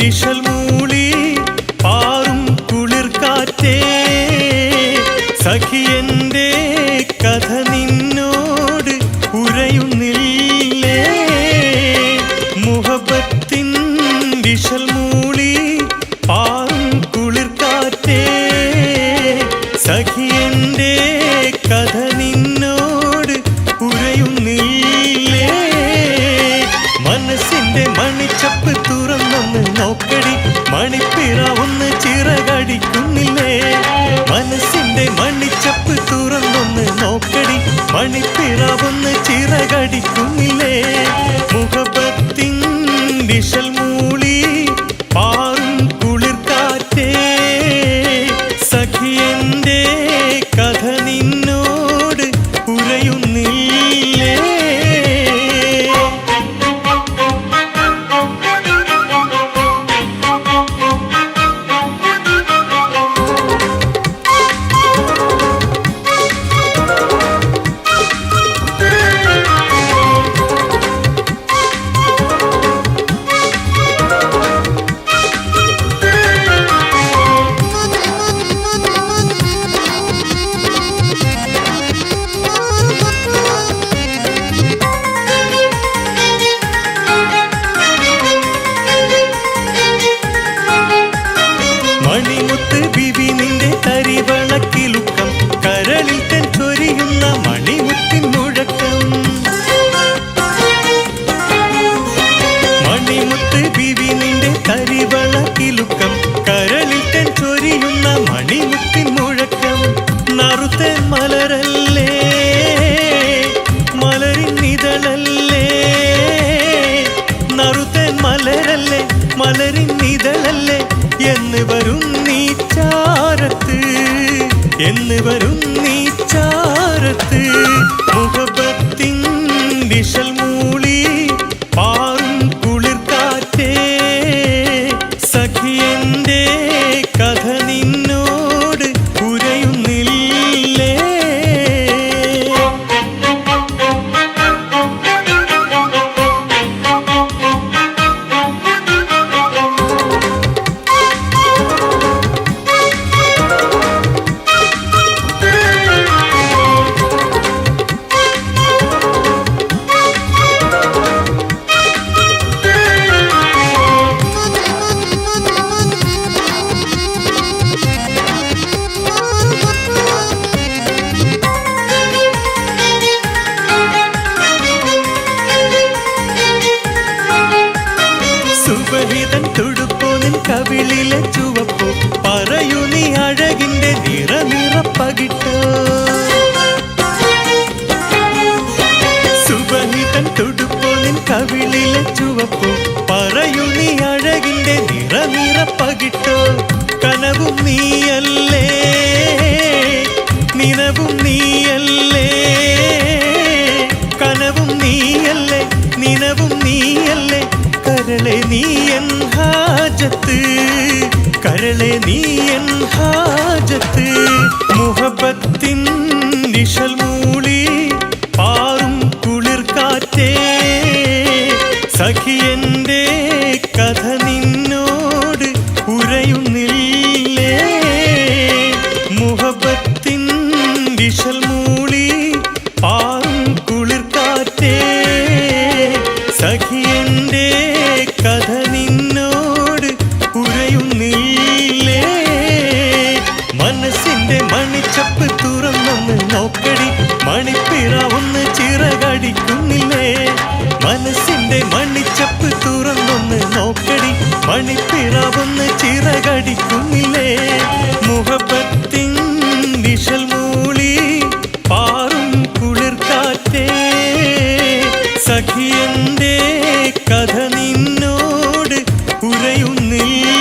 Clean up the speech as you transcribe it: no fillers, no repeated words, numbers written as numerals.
നിഴൽ മൂളി പാറും കുളിർക്കാറ്റേ സഖിയന്റെ കഥ നിന്നോട് ഉരയുന്നില്ലേ മുഹബത്തിൻ നിഴൽ മൂളി പാറും കുളിർക്കാറ്റേ സഖിയന്റെ കഥ നിന്നോട് ഉരയുന്നില്ലേ മനസ്സിന്റെ മണിച്ചപ്പ് തുറന്നൊന്ന് നോക്കടി മണിപ്പിറാവൊന്ന് ചിറകടിക്കുന്നില്ലേ മനസ്സിന്റെ മണിച്ചപ്പ് തുറന്നൊന്ന് നോക്കടി മണിപ്പിറാവൊന്ന് ചിറകടിക്കുന്നില്ലേ മുഹബത്തിൻ നിഴൽ മൂളി പാറും കുളിർക്കാറ്റേ സഖിയന്റെ കഥ നിന്നോട് ഉരയുന്നില്ലേ മണിമുത്ത് ബിബി നിന്റെ തരിവളക്കിലുക്കം കരളിൽ തെൻ ചൊരിയുന്ന മണിമുത്തിൻ മുഴക്കം മണിമുത്ത് ബിബി നിന്റെ തരിവളക്കിലുക്കം കരളിൽ തെൻ ചൊരിയുന്ന മണിമുത്തിൻ മുഴക്കം നറുത്ത മലരല്ലേ മലരിൻ നിഴലല്ലേ നറുത്ത മലരല്ലേ മലരിൻ നിഴലല്ലേ എന്ന് വരും നീ ചാരത്ത് എന്ന് വരും നീ ചാരത്ത് മുഹബത്തിൻ നിഴൽ മൂളി പാറും കുളിർക്കാറ്റേ സഖിയന്റെ കഥ നിന്നോട് ഉരയുന്നില്ലേ സുബഹിതൻ തുടുപ്പോ നിൻ കവിളിലെ ചുവപ്പോ പറയൂ നീ അഴകിന്റെ നിറനിറപ്പകിട്ടോ സുബഹിതൻ തുടുപ്പോ നിൻ കവിളിലെ ചുവപ്പോ പറയൂ നീ അഴകിന്റെ നിറനിറപ്പകിട്ടോ കനവും നീയല്ലേ നിനവും നീയല്ലേ കനവും നീയല്ലേ നിനവും നീയല്ലേ കരളെ നീ എൻ ഹാജത്ത് കരളെ നീ എൻ ഹാജത്ത് മുഹബത്തിൻ നിഴൽ മൂളി പാറും കുളിർക്കാറ്റേ സഖിയന്റെ കഥ നിന്നോട് ഉരയുന്നില്ലേ മുഹബത്തിൻ നിഴൽ മൂളി പാറും കുളിർക്കാറ്റേ സഖിയന്റെ കഥ നിന്നോട് ഉരയുന്നില്ലേ മനസ്സിന്റെ മണിച്ചപ്പ് തുറന്നൊന്ന് നോക്കടി മണിപ്പിറാവൊന്ന് ചിറകടിക്കുന്നില്ലേ മനസ്സിന്റെ മണിച്ചപ്പ് തുറന്നൊന്ന് നോക്കടി മണിപ്പിറാവൊന്ന് ചിറകടിക്കുന്നില്ലേ മുഹബത്തിൻ നിഴൽ മൂളി പാറും കുളിർക്കാറ്റേ സഖിയന്റെ കഥ നിന്നോട് ഉരയുന്നില്ല